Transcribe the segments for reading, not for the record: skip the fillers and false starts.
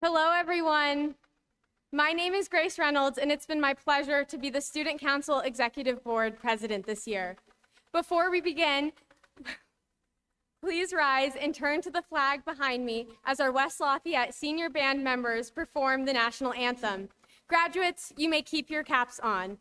Hello, everyone. My name is Grace Reynolds, and it's been my pleasure to be the Student Council Executive Board President this year. Before we begin, please rise and turn to the flag behind me as our West Lafayette senior band members perform the national anthem. Graduates, you may keep your caps on.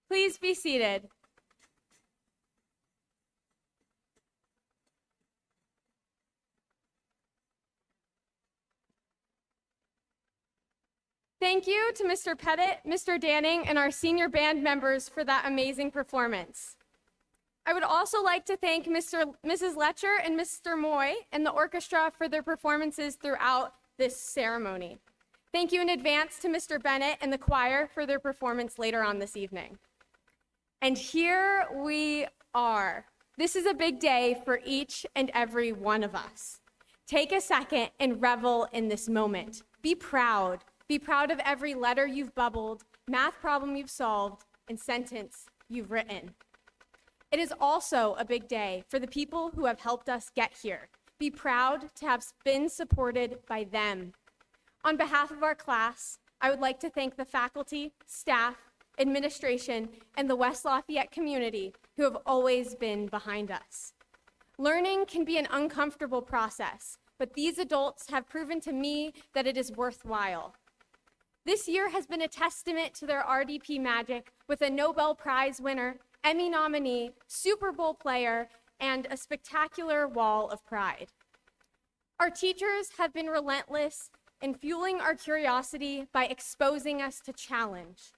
Please be seated. Thank you to Mr. Pettit, Mr. Danning, and our senior band members for that amazing performance. I would also like to thank Mrs. Letcher and Mr. Moy and the orchestra for their performances throughout this ceremony. Thank you in advance to Mr. Bennett and the choir for their performance later on this evening. And here we are. This is a big day for each and every one of us. Take a second and revel in this moment. Be proud. Be proud of every letter you've bubbled, math problem you've solved, and sentence you've written. It is also a big day for the people who have helped us get here. Be proud to have been supported by them. On behalf of our class, I would like to thank the faculty, staff, administration, and the West Lafayette community who have always been behind us. Learning can be an uncomfortable process, but these adults have proven to me that it is worthwhile. This year has been a testament to their RDP magic with a Nobel Prize winner, Emmy nominee, Super Bowl player, and a spectacular wall of pride. Our teachers have been relentless in fueling our curiosity by exposing us to challenge.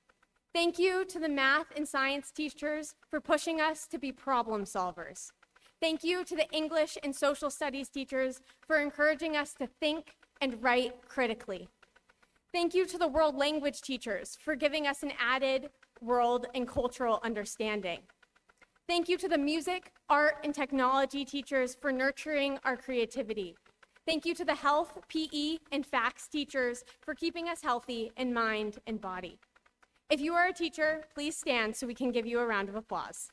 Thank you to the math and science teachers for pushing us to be problem solvers. Thank you to the English and social studies teachers for encouraging us to think and write critically. Thank you to the world language teachers for giving us an added world and cultural understanding. Thank you to the music, art, and technology teachers for nurturing our creativity. Thank you to the health, PE, and FACS teachers for keeping us healthy in mind and body. If you are a teacher, please stand so we can give you a round of applause.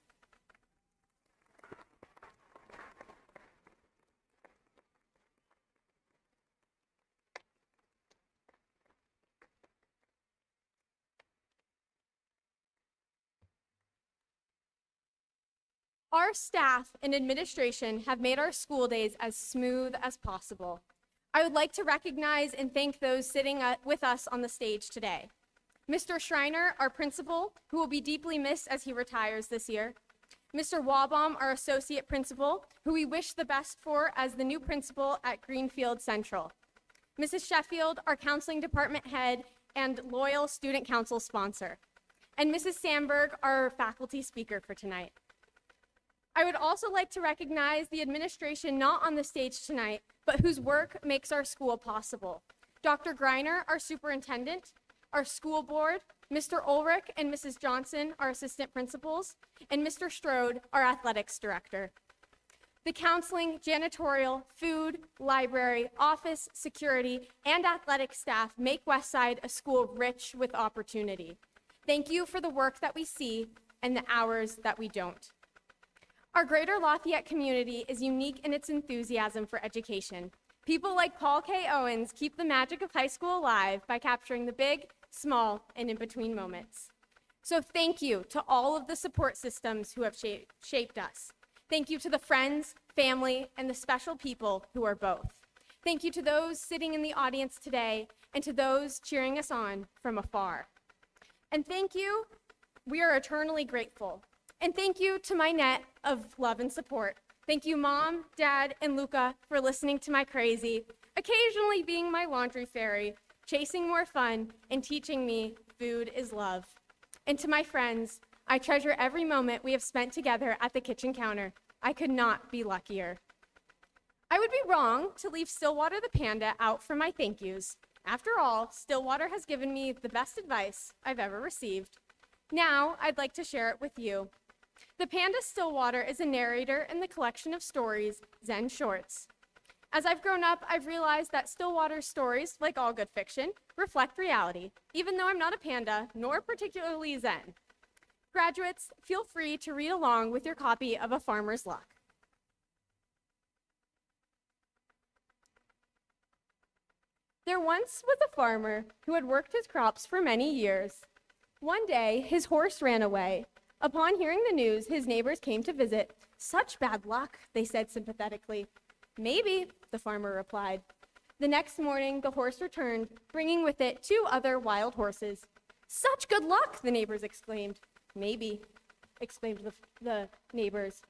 Our staff and administration have made our school days as smooth as possible. I would like to recognize and thank those sitting with us on the stage today. Mr. Schreiner, our principal, who will be deeply missed as he retires this year. Mr. Wabaum, our associate principal, who we wish the best for as the new principal at Greenfield Central. Mrs. Sheffield, our counseling department head and loyal student council sponsor. And Mrs. Sandberg, our faculty speaker for tonight. I would also like to recognize the administration not on the stage tonight, but whose work makes our school possible. Dr. Greiner, our superintendent, our school board, Mr. Ulrich and Mrs. Johnson, our assistant principals, and Mr. Strode, our athletics director. The counseling, janitorial, food, library, office, security, and athletic staff make Westside a school rich with opportunity. Thank you for the work that we see and the hours that we don't. Our greater Lafayette community is unique in its enthusiasm for education. People like Paul K. Owens keep the magic of high school alive by capturing the big, small, and in-between moments. So thank you to all of the support systems who have shaped us. Thank you to the friends, family, and the special people who are both. Thank you to those sitting in the audience today and to those cheering us on from afar. And thank you, we are eternally grateful. And thank you to my net of love and support. Thank you, Mom, Dad, and Luca for listening to my crazy, occasionally being my laundry fairy, chasing more fun, and teaching me food is love. And to my friends, I treasure every moment we have spent together at the kitchen counter. I could not be luckier. I would be wrong to leave Stillwater the Panda out from my thank yous. After all, Stillwater has given me the best advice I've ever received. Now, I'd like to share it with you. The Panda Stillwater is a narrator in the collection of stories, Zen Shorts. As I've grown up, I've realized that Stillwater's stories, like all good fiction, reflect reality, even though I'm not a panda, nor particularly Zen. Graduates, feel free to read along with your copy of A Farmer's Luck. There once was a farmer who had worked his crops for many years. One day, his horse ran away. Upon hearing the news, his neighbors came to visit. "Such bad luck," they said sympathetically. "Maybe," the farmer replied. The next morning, the horse returned, bringing with it 2 other wild horses. "Such good luck," the neighbors exclaimed. "Maybe," exclaimed the neighbors.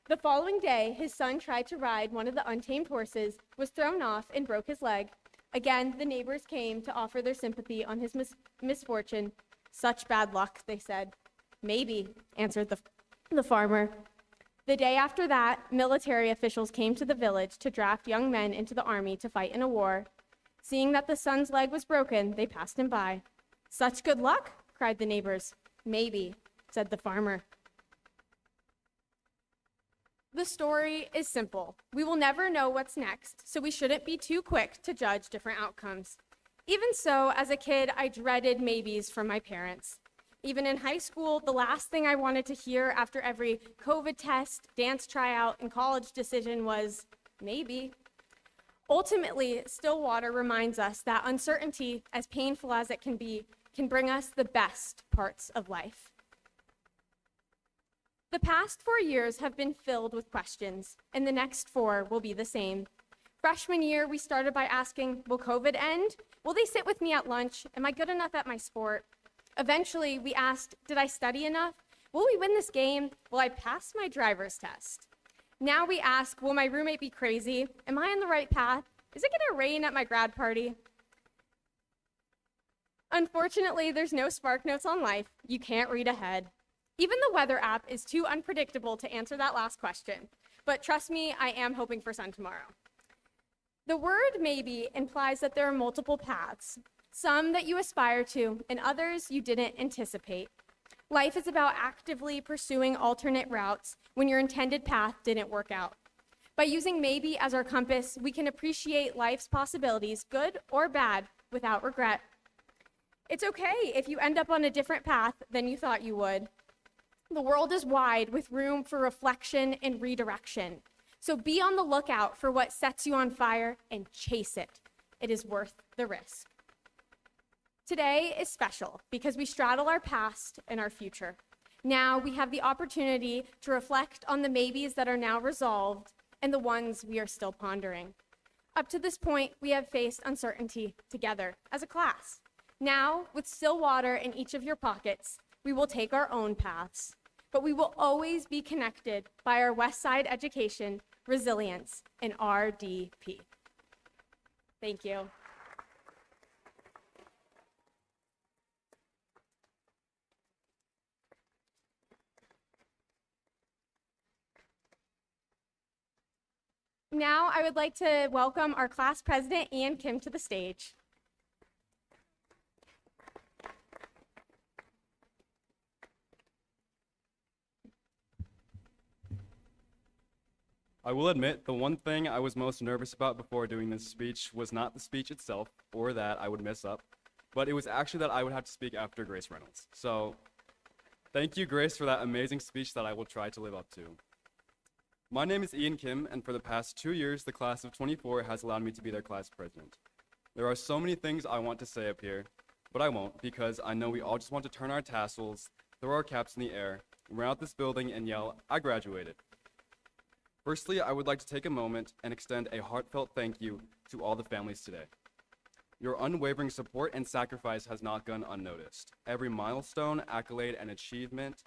The following day, his son tried to ride one of the untamed horses, was thrown off, and broke his leg. Again, the neighbors came to offer their sympathy on his misfortune. "Such bad luck," they said. "Maybe," answered the farmer. The day after that, military officials came to the village to draft young men into the army to fight in a war. Seeing that the son's leg was broken, they passed him by. "Such good luck?" cried the neighbors. "Maybe," said the farmer. The story is simple. We will never know what's next, so we shouldn't be too quick to judge different outcomes. Even so, as a kid, I dreaded maybes from my parents. Even in high school, the last thing I wanted to hear after every COVID test, dance tryout, and college decision was, maybe. Ultimately, Stillwater reminds us that uncertainty, as painful as it can be, can bring us the best parts of life. The past 4 years have been filled with questions, and the next 4 will be the same. Freshman year, we started by asking, will COVID end? Will they sit with me at lunch? Am I good enough at my sport? Eventually, we asked, did I study enough? Will we win this game? Will I pass my driver's test? Now we ask, will my roommate be crazy? Am I on the right path? Is it gonna rain at my grad party? Unfortunately, there's no Spark Notes on life. You can't read ahead. Even the weather app is too unpredictable to answer that last question. But trust me, I am hoping for sun tomorrow. The word maybe implies that there are multiple paths, some that you aspire to and others you didn't anticipate. Life is about actively pursuing alternate routes when your intended path didn't work out. By using maybe as our compass, we can appreciate life's possibilities, good or bad, without regret. It's okay if you end up on a different path than you thought you would. The world is wide with room for reflection and redirection. So be on the lookout for what sets you on fire and chase it. It is worth the risk. Today is special because we straddle our past and our future. Now we have the opportunity to reflect on the maybes that are now resolved and the ones we are still pondering. Up to this point, we have faced uncertainty together as a class. Now, with still water in each of your pockets, we will take our own paths, but we will always be connected by our Westside education, resilience, and RDP. Thank you. Now, I would like to welcome our class president, Ian Kim, to the stage. I will admit, the one thing I was most nervous about before doing this speech was not the speech itself, or that I would mess up, but it was actually that I would have to speak after Grace Reynolds. So, thank you, Grace, for that amazing speech that I will try to live up to. My name is Ian Kim, and for the past 2 years, the class of 24 has allowed me to be their class president. There are so many things I want to say up here, but I won't, because I know we all just want to turn our tassels, throw our caps in the air, run out this building, and yell, "I graduated." Firstly, I would like to take a moment and extend a heartfelt thank you to all the families today. Your unwavering support and sacrifice has not gone unnoticed. Every milestone, accolade, and achievement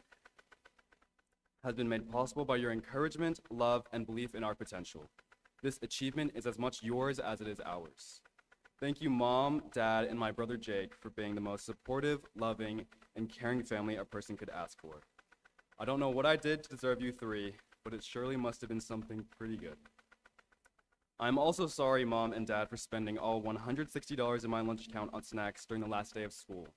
has been made possible by your encouragement, love, and belief in our potential. This achievement is as much yours as it is ours. Thank you, Mom, Dad, and my brother Jake for being the most supportive, loving, and caring family a person could ask for. I don't know what I did to deserve you three, but it surely must have been something pretty good. I'm also sorry, Mom and Dad, for spending all $160 in my lunch account on snacks during the last day of school.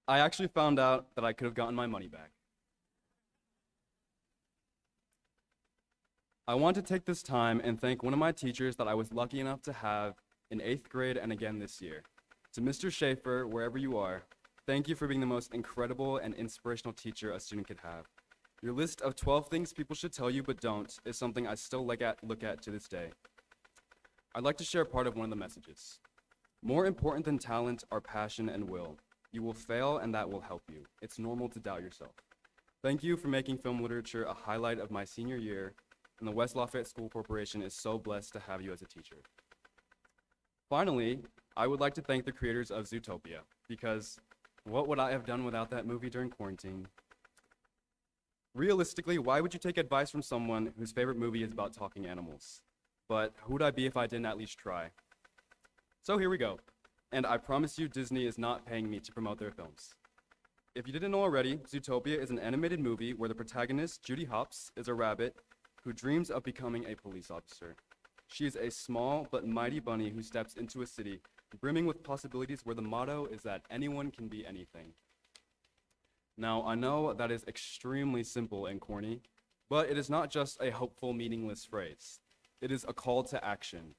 I actually found out that I could have gotten my money back. I want to take this time and thank one of my teachers that I was lucky enough to have in 8th grade and again this year. To Mr. Schaefer, wherever you are, thank you for being the most incredible and inspirational teacher a student could have. Your list of 12 things people should tell you but don't is something I still look at to this day. I'd like to share part of one of the messages. More important than talent are passion and will. You will fail and that will help you. It's normal to doubt yourself. Thank you for making film literature a highlight of my senior year, and the West Lafayette School Corporation is so blessed to have you as a teacher. Finally, I would like to thank the creators of Zootopia, because what would I have done without that movie during quarantine? Realistically, why would you take advice from someone whose favorite movie is about talking animals? But who would I be if I didn't at least try? So here we go. And I promise you Disney is not paying me to promote their films. If you didn't know already, Zootopia is an animated movie where the protagonist, Judy Hopps, is a rabbit who dreams of becoming a police officer. She is a small but mighty bunny who steps into a city brimming with possibilities where the motto is that anyone can be anything. Now, I know that is extremely simple and corny, but it is not just a hopeful, meaningless phrase. It is a call to action.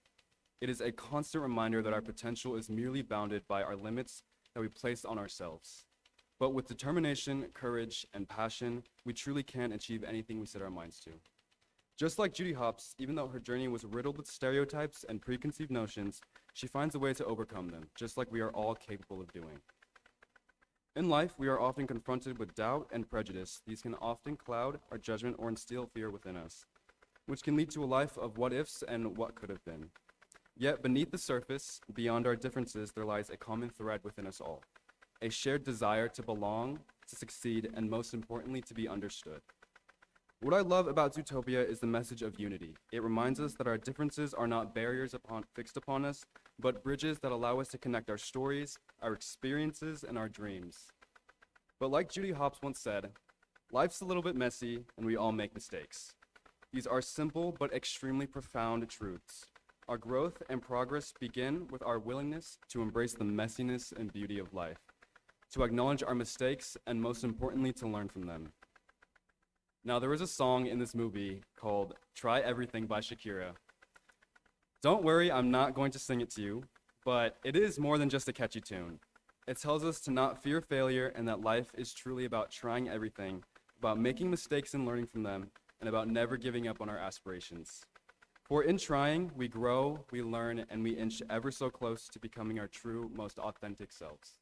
It is a constant reminder that our potential is merely bounded by our limits that we place on ourselves. But with determination, courage, and passion, we truly can achieve anything we set our minds to. Just like Judy Hopps, even though her journey was riddled with stereotypes and preconceived notions, she finds a way to overcome them, just like we are all capable of doing. In life, we are often confronted with doubt and prejudice. These can often cloud our judgment or instill fear within us, which can lead to a life of what ifs and what could have been. Yet beneath the surface, beyond our differences, there lies a common thread within us all, a shared desire to belong, to succeed, and most importantly, to be understood. What I love about Zootopia is the message of unity. It reminds us that our differences are not barriers fixed upon us, but bridges that allow us to connect our stories, our experiences, and our dreams. But like Judy Hopps once said, life's a little bit messy, and we all make mistakes. These are simple but extremely profound truths. Our growth and progress begin with our willingness to embrace the messiness and beauty of life, to acknowledge our mistakes, and most importantly, to learn from them. Now, there is a song in this movie called "Try Everything" by Shakira. Don't worry, I'm not going to sing it to you, but it is more than just a catchy tune. It tells us to not fear failure and that life is truly about trying everything, about making mistakes and learning from them, and about never giving up on our aspirations. For in trying, we grow, we learn, and we inch ever so close to becoming our true, most authentic selves.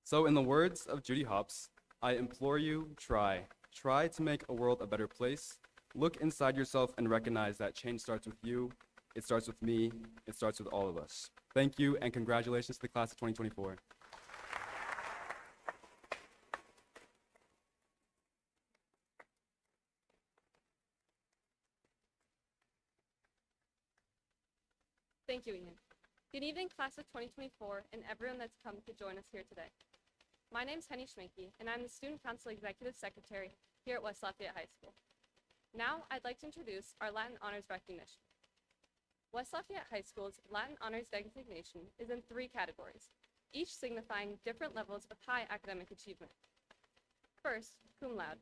So in the words of Judy Hopps, I implore you, try. Try to make a world a better place. Look inside yourself and recognize that change starts with you, it starts with me, it starts with all of us. Thank you, and congratulations to the class of 2024. Thank you, Ian. Good evening, class of 2024, and everyone that's come to join us here today. My name's Henny Schminke, and I'm the Student Council Executive Secretary here at West Lafayette High School. Now, I'd like to introduce our Latin Honors recognition. West Lafayette High School's Latin Honors designation is in 3 categories, each signifying different levels of high academic achievement. First, cum laude,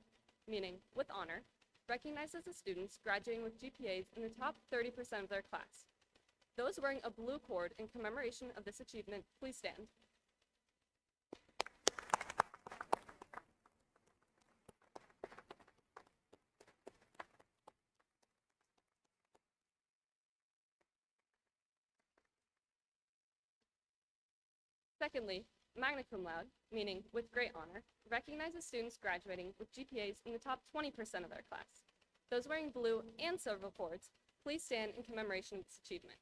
meaning with honor, recognizes the students graduating with GPAs in the top 30% of their class. Those wearing a blue cord in commemoration of this achievement, please stand. Secondly, magna cum laude, meaning with great honor, recognizes students graduating with GPAs in the top 20% of their class. Those wearing blue and silver cords, please stand in commemoration of this achievement.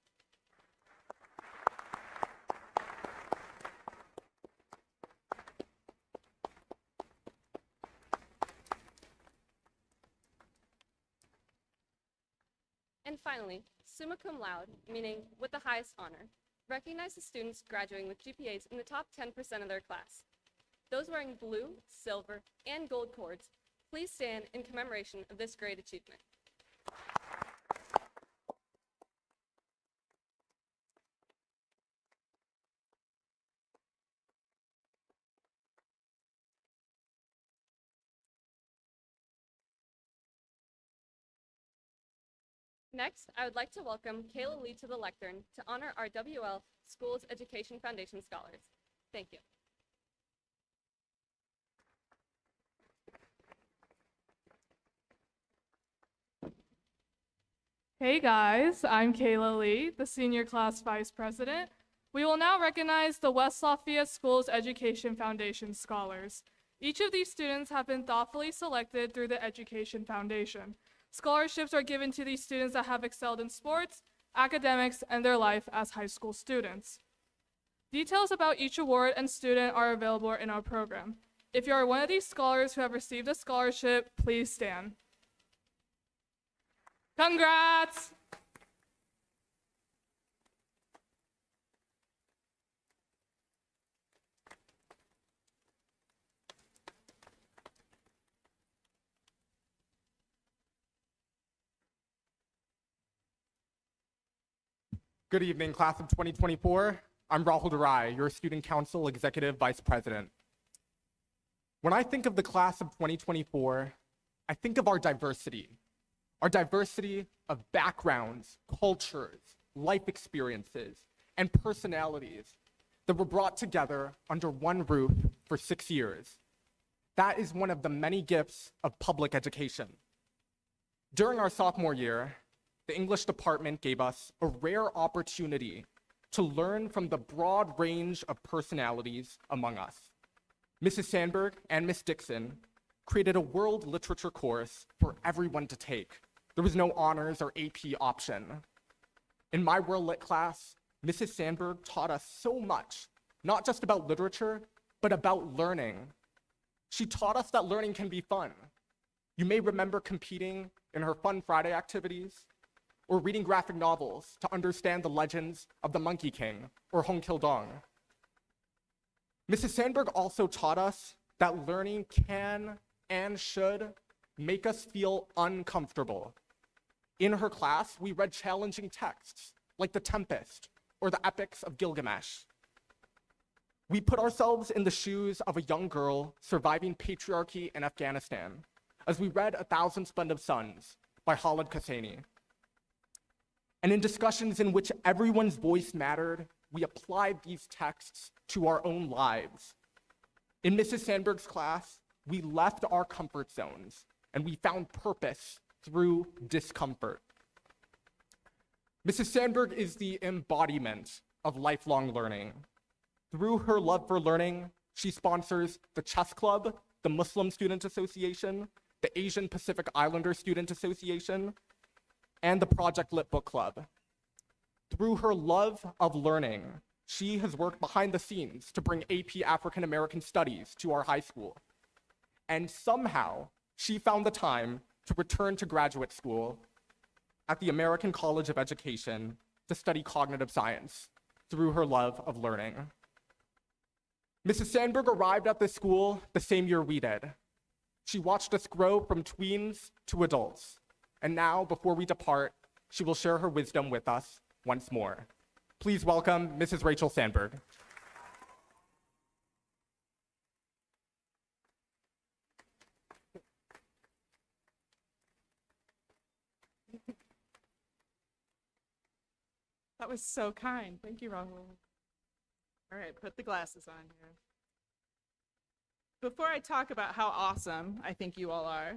And finally, summa cum laude, meaning with the highest honor, recognizes students graduating with GPAs in the top 10% of their class. Those wearing blue, silver, and gold cords, please stand in commemoration of this great achievement. Next, I would like to welcome Kayla Lee to the lectern to honor our WL Schools Education Foundation scholars. Thank you. Hey guys, I'm Kayla Lee, the senior class vice president. We will now recognize the West Lafayette Schools Education Foundation scholars. Each of these students have been thoughtfully selected through the Education Foundation. Scholarships are given to these students that have excelled in sports, academics, and their life as high school students. Details about each award and student are available in our program. If you are one of these scholars who have received a scholarship, please stand. Congrats! Good evening, class of 2024. I'm Rahul Durai, your student council executive vice president. When I think of the class of 2024, I think of our diversity of backgrounds, cultures, life experiences, and personalities that were brought together under one roof for 6 years. That is one of the many gifts of public education. During our sophomore year, the English department gave us a rare opportunity to learn from the broad range of personalities among us. Mrs. Sandberg and Miss Dixon created a world literature course for everyone to take. There was no honors or AP option. In my World Lit class, Mrs. Sandberg taught us so much, not just about literature, but about learning. She taught us that learning can be fun. You may remember competing in her Fun Friday activities, or reading graphic novels to understand the legends of the Monkey King or Hong Kil-dong. Mrs. Sandberg also taught us that learning can and should make us feel uncomfortable. In her class, we read challenging texts like The Tempest or the Epics of Gilgamesh. We put ourselves in the shoes of a young girl surviving patriarchy in Afghanistan as we read A Thousand Splendid Suns by Khaled Hosseini. And in discussions in which everyone's voice mattered, we applied these texts to our own lives. In Mrs. Sandberg's class, we left our comfort zones and we found purpose through discomfort. Mrs. Sandberg is the embodiment of lifelong learning. Through her love for learning, she sponsors the Chess Club, the Muslim Student Association, the Asian Pacific Islander Student Association, and the Project Lit Book Club. Through her love of learning, she has worked behind the scenes to bring AP African American Studies to our high school. And somehow, she found the time to return to graduate school at the American College of Education to study cognitive science through her love of learning. Mrs. Sandberg arrived at this school the same year we did. She watched us grow from tweens to adults. And now, before we depart, she will share her wisdom with us once more. Please welcome Mrs. Rachel Sandberg. That was so kind. Thank you, Rahul. All right, put the glasses on here. Before I talk about how awesome I think you all are,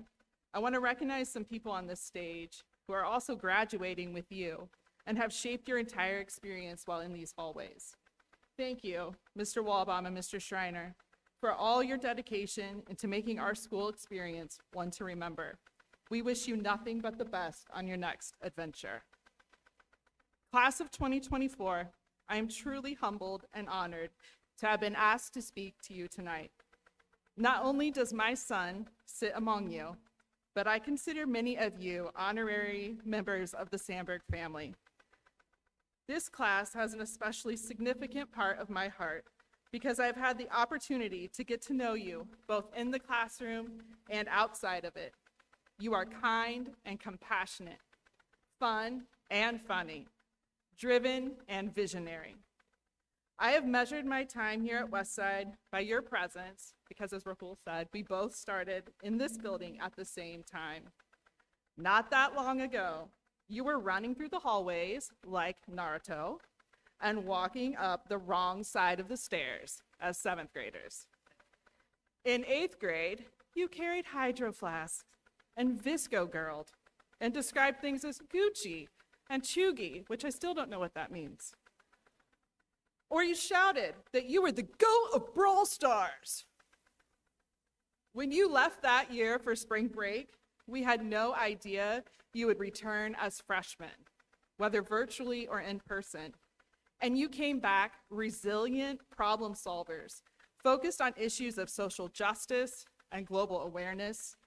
I want to recognize some people on this stage who are also graduating with you and have shaped your entire experience while in these hallways. Thank you, Mr. Walbaum and Mr. Schreiner, for all your dedication into making our school experience one to remember. We wish you nothing but the best on your next adventure. Class of 2024, I am truly humbled and honored to have been asked to speak to you tonight. Not only does my son sit among you, but I consider many of you honorary members of the Sandberg family. This class has an especially significant part of my heart because I've had the opportunity to get to know you both in the classroom and outside of it. You are kind and compassionate, fun and funny, driven and visionary. I have measured my time here at Westside by your presence because, as Rahul said, we both started in this building at the same time. Not that long ago, you were running through the hallways like Naruto and walking up the wrong side of the stairs as 7th graders. In 8th grade, you carried hydro flasks and Visco girled and described things as Gucci and Chugi, which I still don't know what that means. Or you shouted that you were the GOAT of Brawl Stars. When you left that year for spring break, we had no idea you would return as freshmen, whether virtually or in person. And you came back resilient problem solvers, focused on issues of social justice and global awareness,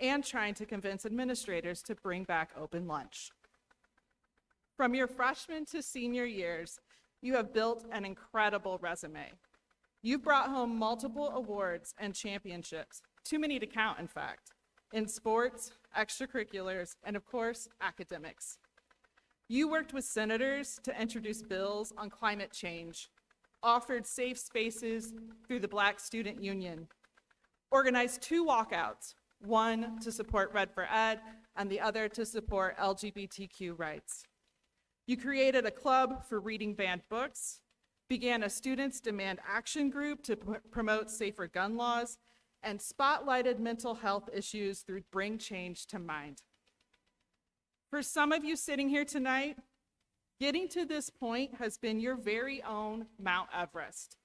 and trying to convince administrators to bring back open lunch. From your freshman to senior years, you have built an incredible resume. You've brought home multiple awards and championships, too many to count, in fact, in sports, extracurriculars, and of course, academics. You worked with senators to introduce bills on climate change, offered safe spaces through the Black Student Union, organized 2 walkouts, one to support Red for Ed and the other to support LGBTQ rights. You created a club for reading banned books, began a Students Demand Action group to promote safer gun laws, and spotlighted mental health issues through Bring Change to Mind. For some of you sitting here tonight, getting to this point has been your very own Mount Everest,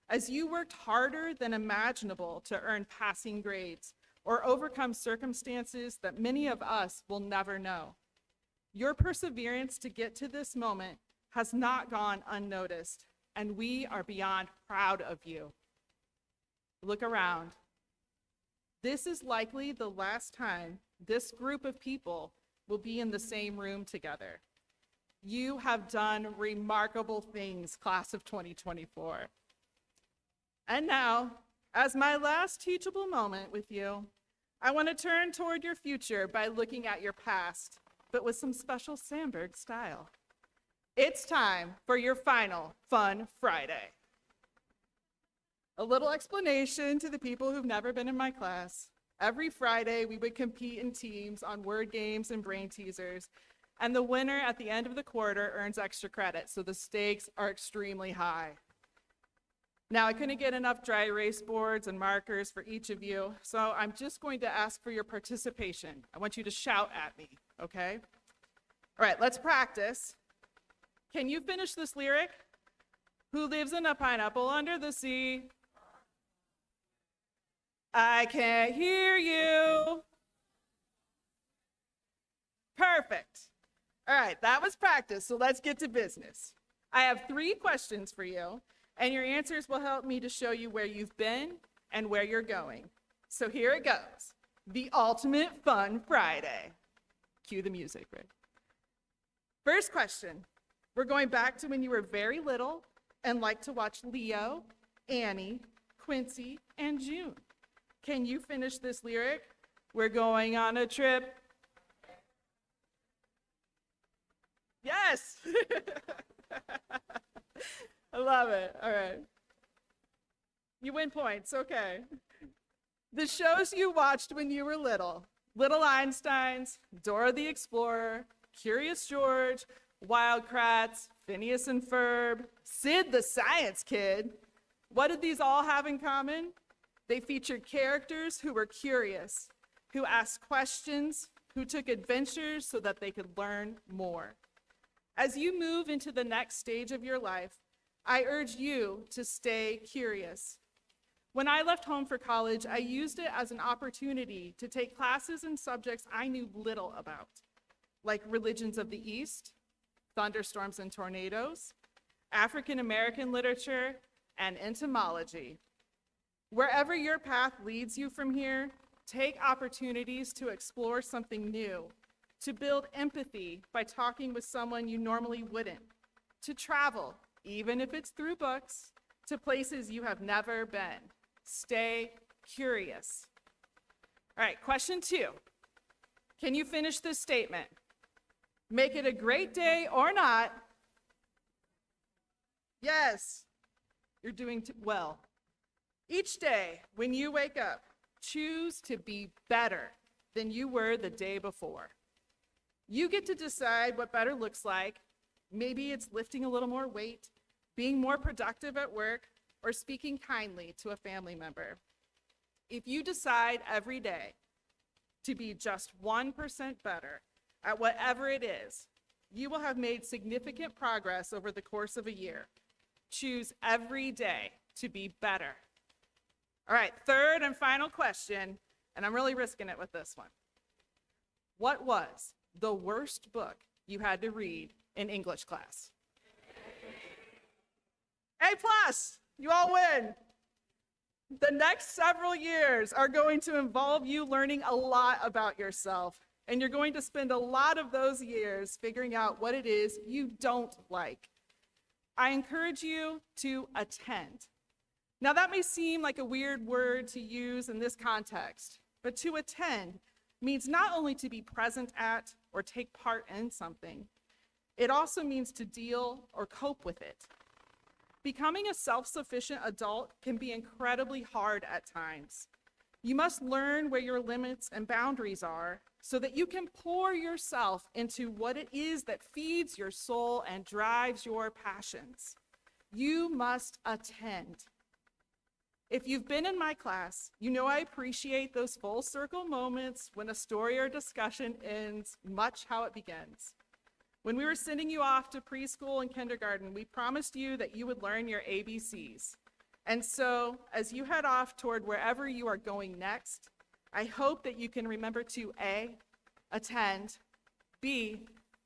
as you worked harder than imaginable to earn passing grades or overcome circumstances that many of us will never know. Your perseverance to get to this moment has not gone unnoticed, and we are beyond proud of you. Look around. This is likely the last time this group of people will be in the same room together. You have done remarkable things, class of 2024. And now, as my last teachable moment with you, I want to turn toward your future by looking at your past, but with some special Sandberg style. It's time for your final Fun Friday. A little explanation to the people who've never been in my class. Every Friday, we would compete in teams on word games and brain teasers, and the winner at the end of the quarter earns extra credit, so the stakes are extremely high. Now, I couldn't get enough dry erase boards and markers for each of you, so I'm just going to ask for your participation. I want you to shout at me, okay? All right, let's practice. Can you finish this lyric? Who lives in a pineapple under the sea? I can't hear you. Perfect. All right, that was practice, so let's get to business. I have 3 questions for you, and your answers will help me to show you where you've been and where you're going. So here it goes. The ultimate Fun Friday. Cue the music, Rick. First question. We're going back to when you were very little and liked to watch Leo, Annie, Quincy, and June. Can you finish this lyric? We're going on a trip. Yes! I love it. All right. You win points. Okay. The shows you watched when you were little: Little Einsteins, Dora the Explorer, Curious George, Wild Kratts, Phineas and Ferb, Sid the Science Kid. What did these all have in common? They featured characters who were curious, who asked questions, who took adventures so that they could learn more. As you move into the next stage of your life, I urge you to stay curious. When I left home for college, I used it as an opportunity to take classes in subjects I knew little about, like religions of the East, thunderstorms and tornadoes, African American literature, and entomology. Wherever your path leads you from here, take opportunities to explore something new, to build empathy by talking with someone you normally wouldn't, to travel, even if it's through books, to places you have never been. Stay curious. All right, question 2. Can you finish this statement? Make it a great day or not. Yes, you're doing well. Each day when you wake up, choose to be better than you were the day before. You get to decide what better looks like. Maybe it's lifting a little more weight, being more productive at work, or speaking kindly to a family member. If you decide every day to be just 1% better at whatever it is, you will have made significant progress over the course of a year. Choose every day to be better. All right, third and final question, and I'm really risking it with this one. What was the worst book you had to read in English class? A+, you all win. The next several years are going to involve you learning a lot about yourself, and you're going to spend a lot of those years figuring out what it is you don't like. I encourage you to attend. Now, that may seem like a weird word to use in this context, but to attend means not only to be present at or take part in something, it also means to deal or cope with it. Becoming a self-sufficient adult can be incredibly hard at times. You must learn where your limits and boundaries are so that you can pour yourself into what it is that feeds your soul and drives your passions. You must attend. If you've been in my class, you know I appreciate those full circle moments when a story or discussion ends much how it begins. When we were sending you off to preschool and kindergarten, we promised you that you would learn your ABCs. And so, as you head off toward wherever you are going next, I hope that you can remember to A, attend, B,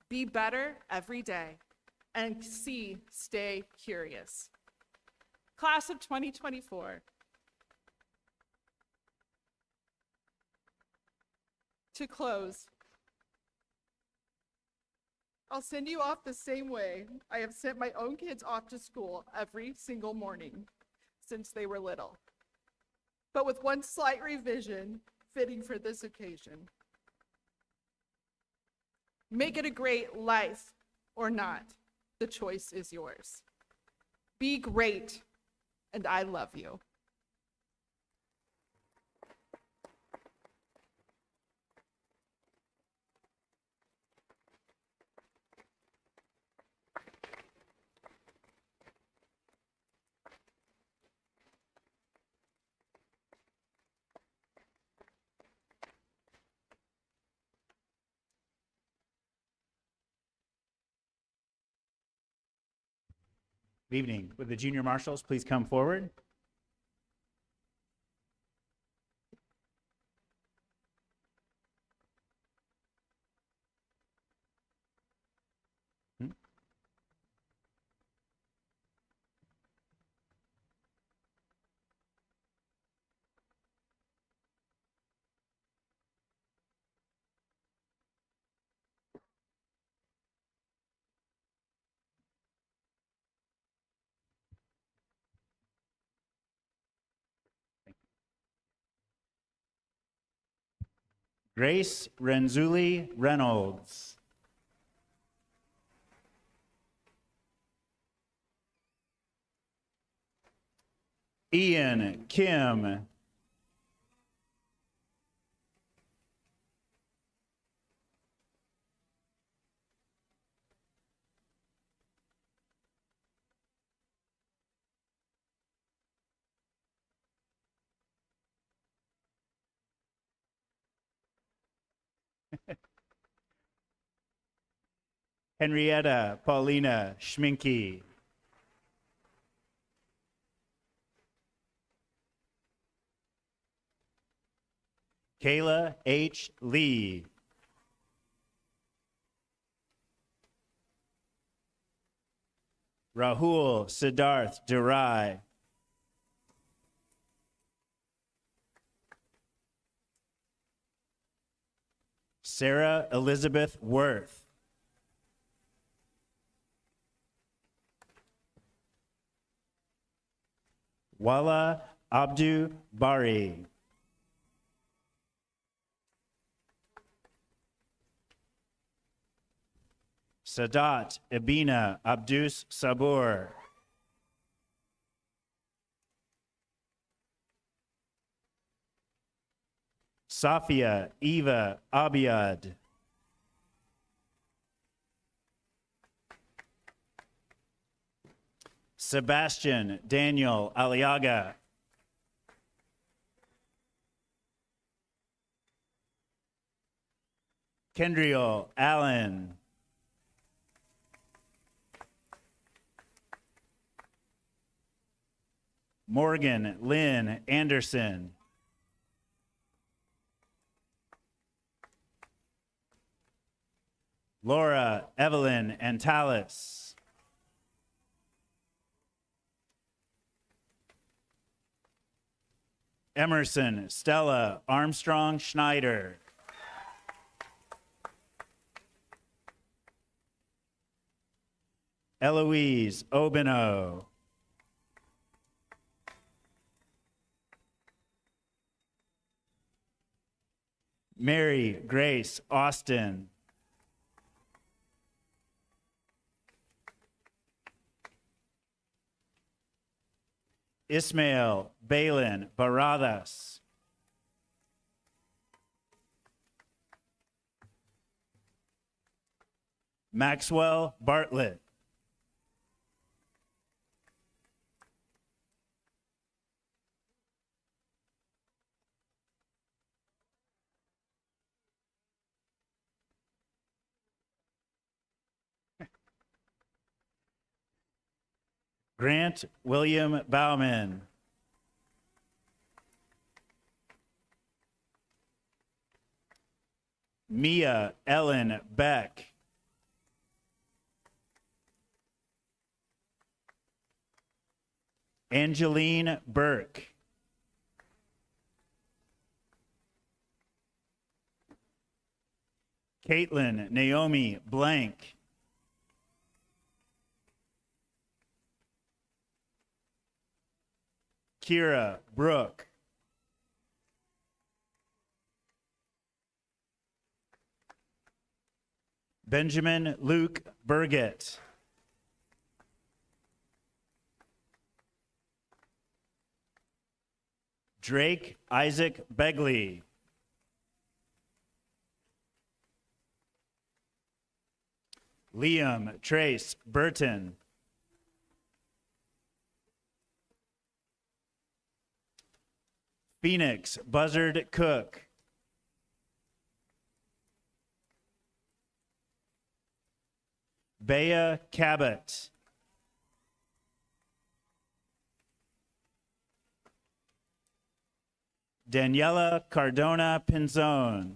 be better every day, and C, stay curious. Class of 2024. To close, I'll send you off the same way I have sent my own kids off to school every single morning since they were little, but with one slight revision fitting for this occasion. Make it a great life or not. The choice is yours. Be great, and I love you. Good evening. Would the junior marshals please come forward? Grace Renzulli Reynolds. Ian Kim. Henrietta Paulina Schminke. Kayla H. Lee. Rahul Siddharth Durai. Sarah Elizabeth Worth. Wala Abdu Bari. Sadat Ibina Abdus Sabur. Safia Eva Abiad. Sebastian Daniel Aliaga. Kendriel Allen. Morgan Lynn Anderson. Laura Evelyn Antalis. Emerson Stella Armstrong Schneider. Eloise Obino. Mary Grace Austin. Ismail Balin Baradas. Maxwell Bartlett. Grant William Bauman. Mia Ellen Beck. Angeline Burke. Caitlin Naomi Blank. Kira Brooke. Benjamin Luke Burgett. Drake Isaac Begley. Liam Trace Burton. Phoenix Buzzard Cook. Bea Cabot. Daniela Cardona Pinzone.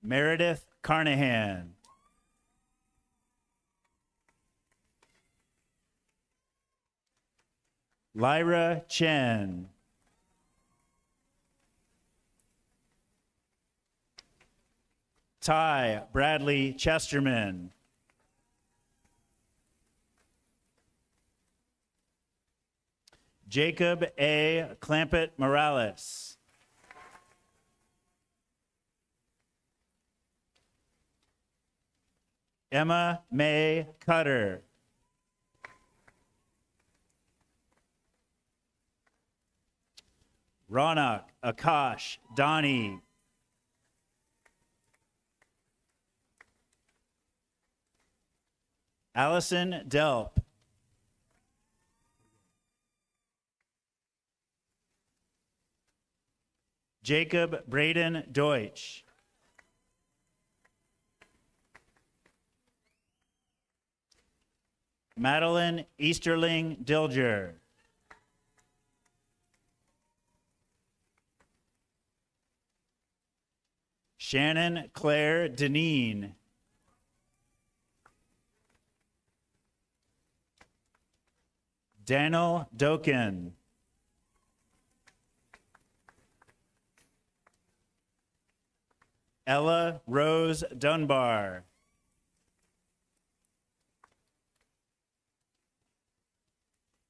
Meredith Carnahan. Lyra Chen. Ty Bradley Chesterman. Jacob A. Clampett Morales. Emma May Cutter. Ronak Akash Donnie. Allison Delp. Jacob Braden Deutsch. Madeline Easterling Dilger. Shannon Claire Deneen. Daniel Doken. Ella Rose Dunbar.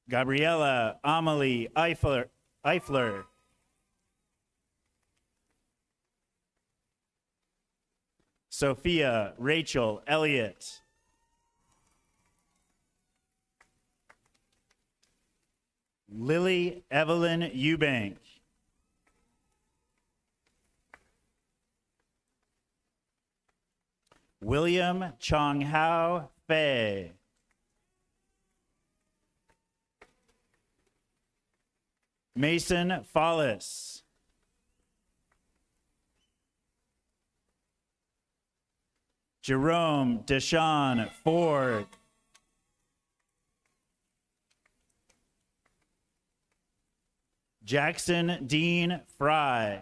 Gabriella Amelie Eifler. Sophia Rachel Elliott. Lily Evelyn Eubank. William Chong Hao Fei. Mason Follis. Jerome Deshawn Ford. Jackson Dean Fry.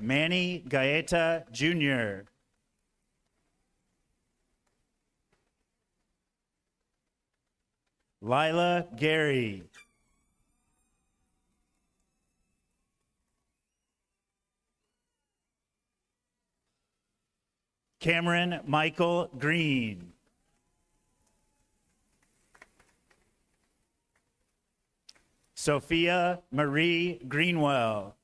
Manny Gaeta Jr. Lila Gary. Cameron Michael Green. Sophia Marie Greenwell.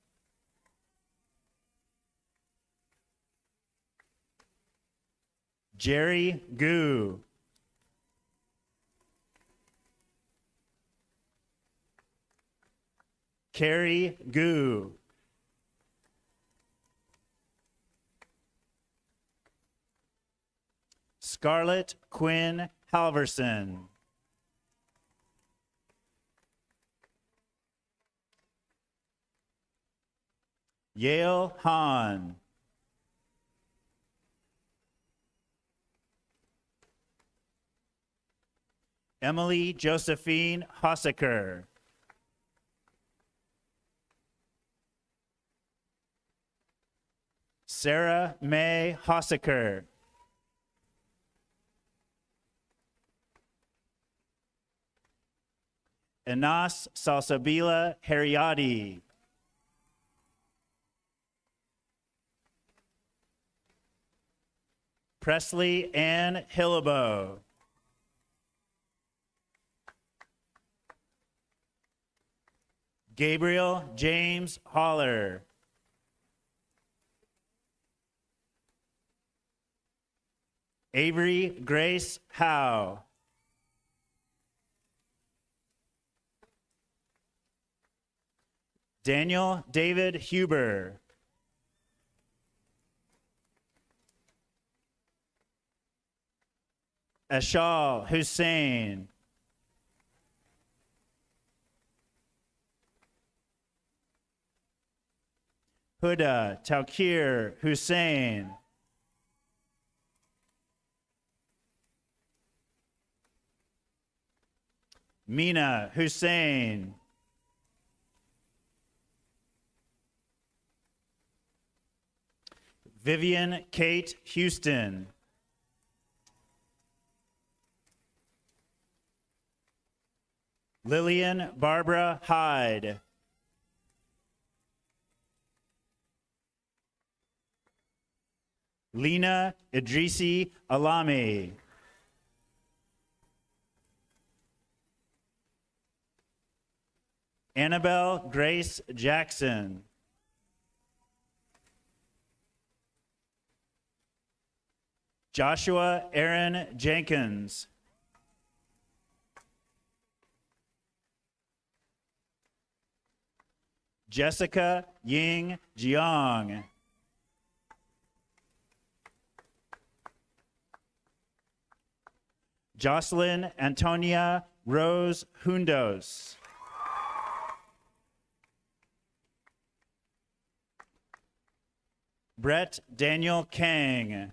Jerry Gu. Carrie Gu. Scarlett Quinn Halverson. Yale Hahn. Emily Josephine Hossaker. Sarah May Hossaker. Anas Salsabila Heriati. Presley Ann Hillebo. Gabriel James Holler. Avery Grace Howe. Daniel David Huber. Ashal Hussein. Huda Taukir Hussein. Mina Hussein. Vivian Kate Houston. Lillian Barbara Hyde. Lena Idrisi Alami. Annabelle Grace Jackson. Joshua Aaron Jenkins. Jessica Ying Jiang. Jocelyn Antonia Rose Hundos. Brett Daniel Kang.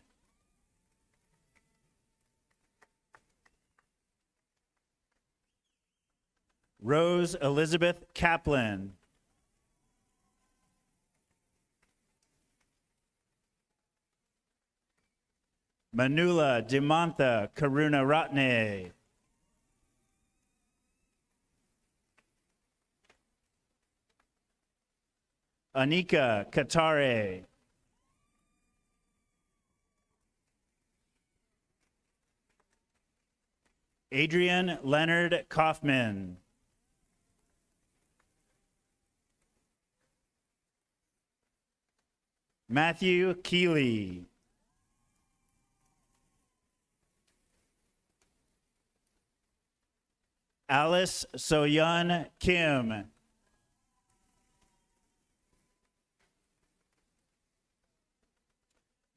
Rose Elizabeth Kaplan. Manula Dimantha Karuna Ratne. Anika Katare. Adrian Leonard Kaufman. Matthew Keeley. Alice Soyun Kim.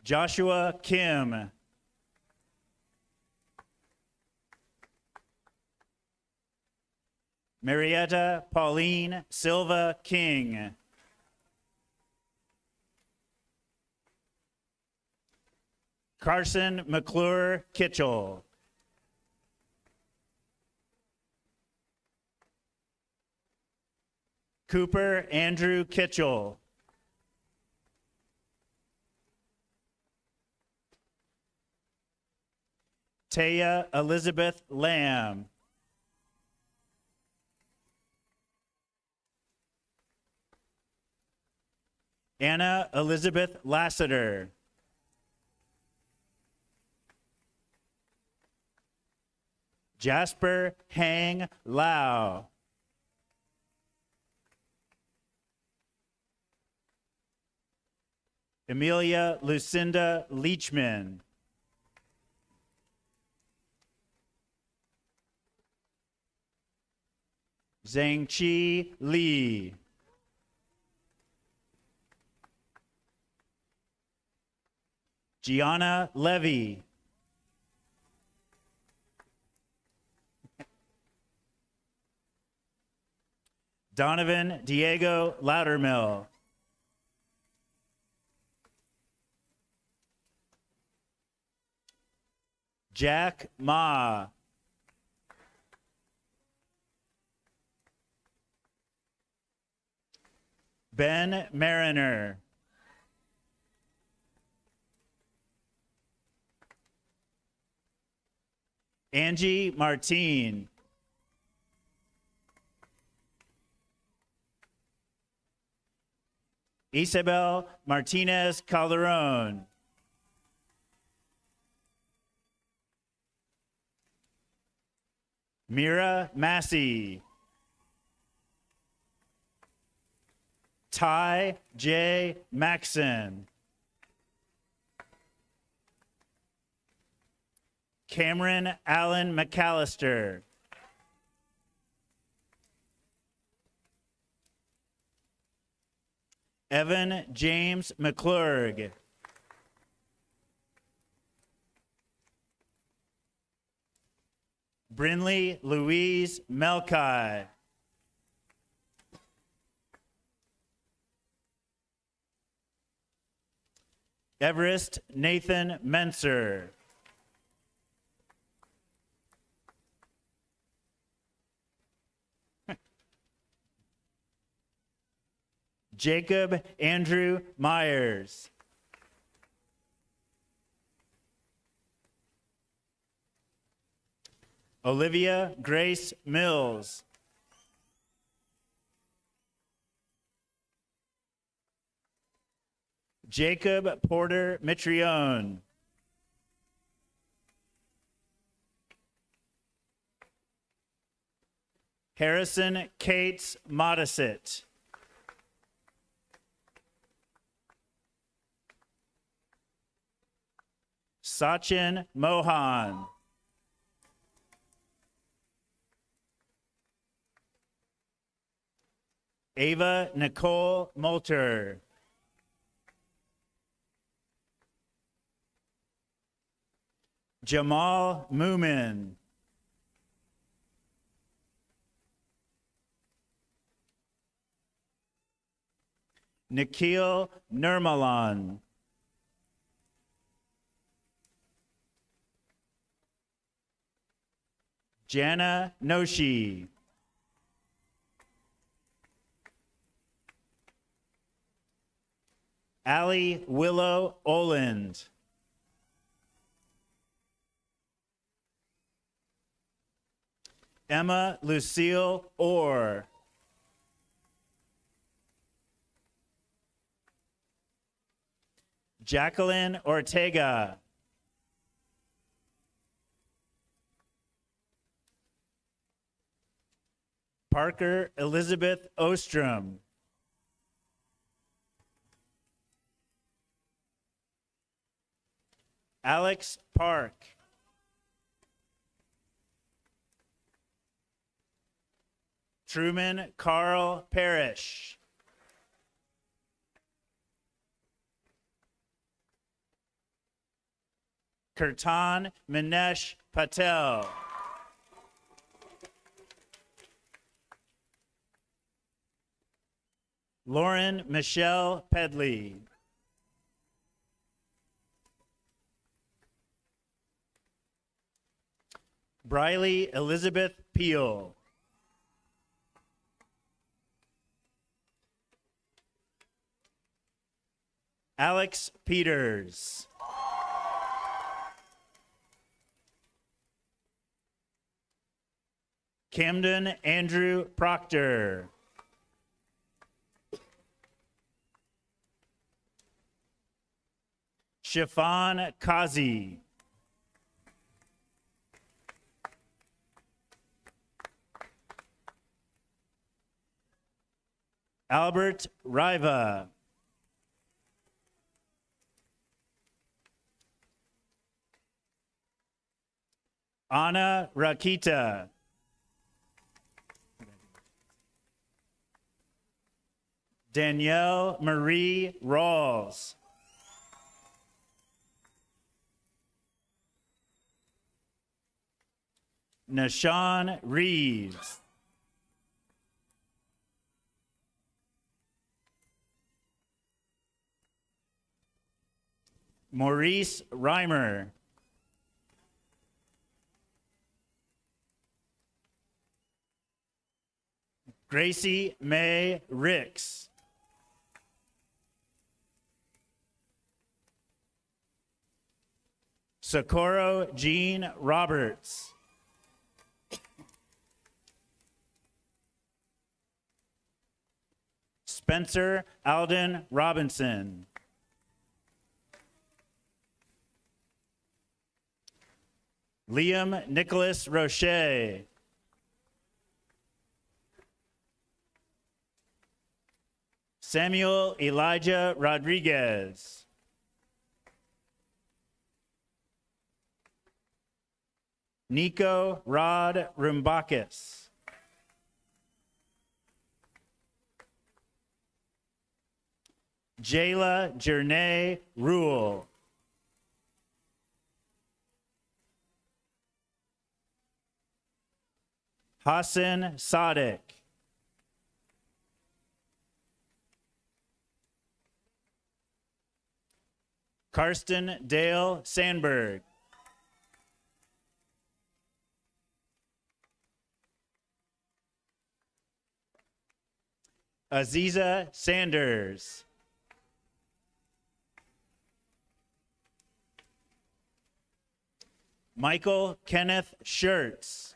Joshua Kim. Marietta Pauline Silva King. Carson McClure Kitchell. Cooper Andrew Kitchell. Taya Elizabeth Lamb. Anna Elizabeth Lassiter. Jasper Hang Lau. Amelia Lucinda Leachman. Zhangqi Li. Gianna Levy. Donovan Diego Loudermill. Jack Ma. Ben Mariner. Angie Martine. Isabel Martinez Calderon. Mira Massey. Ty J. Maxon. Cameron Allen McAllister. Evan James McClurg. Brinley Louise Melkai. Everest Nathan Menser. Jacob Andrew Myers. Olivia Grace Mills. Jacob Porter Mitrione. Harrison Cates Modisett. Sachin Mohan. Ava Nicole Moulter. Jamal Moomin. Nikhil Nirmalan. Jana Noshi. Allie Willow Oland. Emma Lucille Orr. Jacqueline Ortega. Parker Elizabeth Ostrom. Alex Park. Truman Carl Parrish. Kirtan Minesh Patel. Lauren Michelle Pedley. Briley Elizabeth Peel. Alex Peters. Camden Andrew Proctor. Shafan Kazi. Albert Riva. Anna Rakita. Danielle Marie Rawls. Nashawn Reeves. Maurice Reimer. Gracie May Ricks. Socorro Jean Roberts. Spencer Alden Robinson. Liam Nicholas Roche. Samuel Elijah Rodriguez. Nico Rod Rumbakis. Jayla Jernay Rule. Hassan Sadek. Karsten Dale Sandberg. Aziza Sanders. Michael Kenneth Schertz.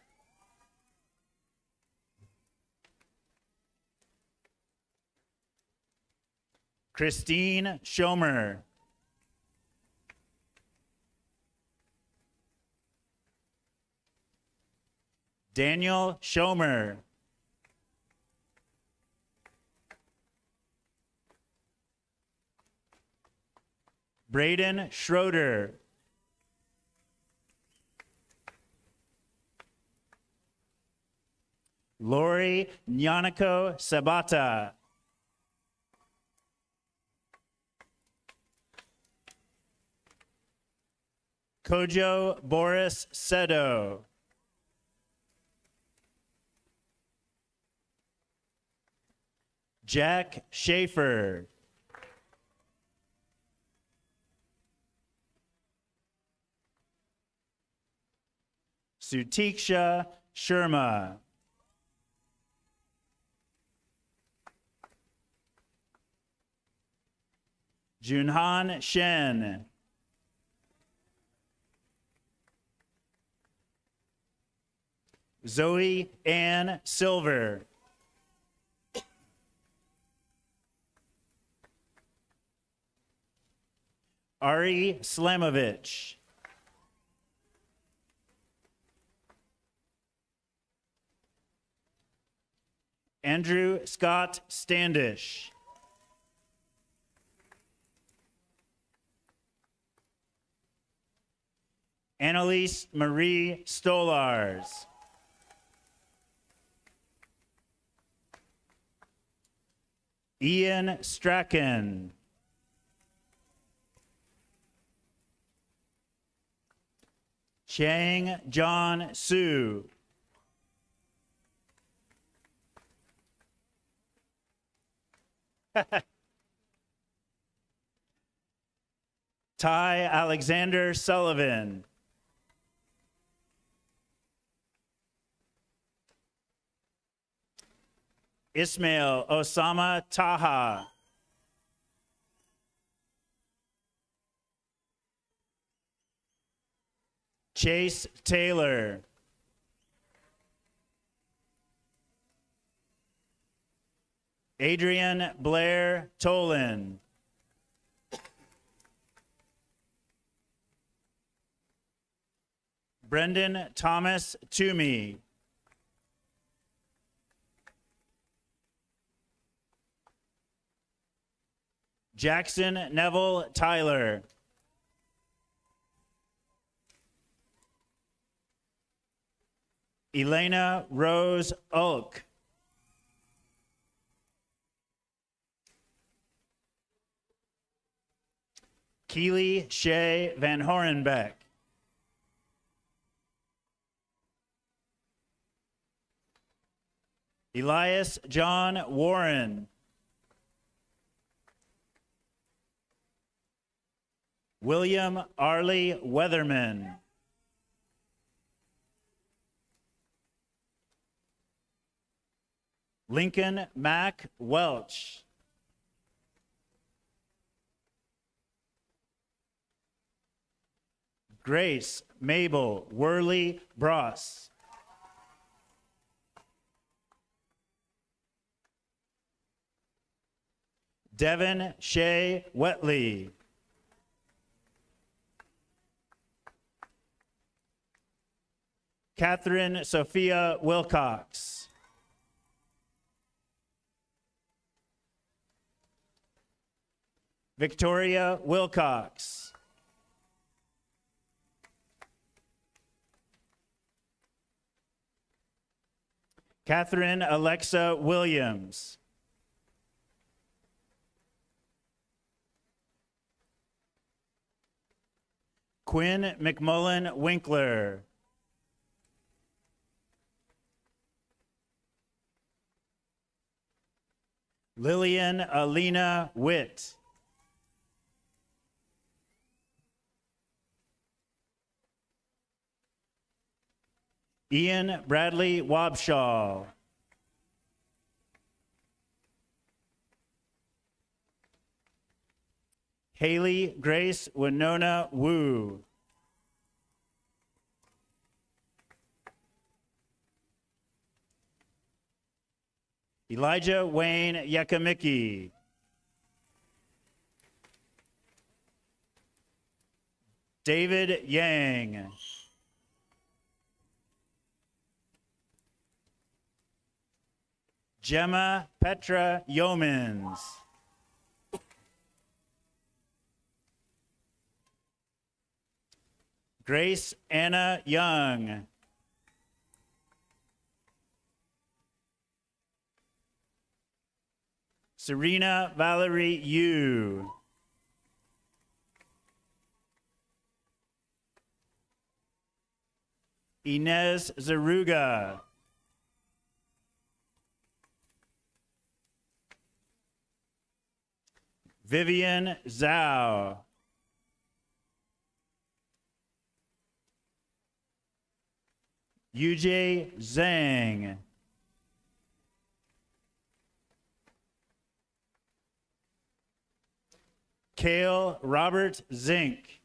Christine Schomer. Daniel Schomer. Braden Schroeder. Lori Nyaniko Sabata. Kojo Boris Sedo. Jack Schaefer. Sutiksha Sharma. Junhan Shen. Zoe Ann Silver. Ari Slamovich. Andrew Scott Standish. Annalise Marie Stolars. Ian Strachan. Chang John Su. Ty Alexander Sullivan. Ismail Osama Taha. Chase Taylor. Adrian Blair Tolan. Brendan Thomas Toomey. Jackson Neville Tyler. Elena Rose Ulk. Keely Shea Van Horenbeck. Elias John Warren. William Arley Weatherman. Lincoln Mack Welch. Grace Mabel Worley Bross. Devin Shea Wetley. Catherine Sophia Wilcox. Victoria Wilcox. Catherine Alexa Williams. Quinn McMullen Winkler. Lillian Alina Witt. Ian Bradley Wabshaw. Haley Grace Winona Wu. Elijah Wayne Yakamicki. David Yang. Gemma Petra Yeomans. Grace Anna Young. Serena Valerie Yu. Inez Zaruga. Vivian Zhao. Yujie Zhang. Kale Robert Zink.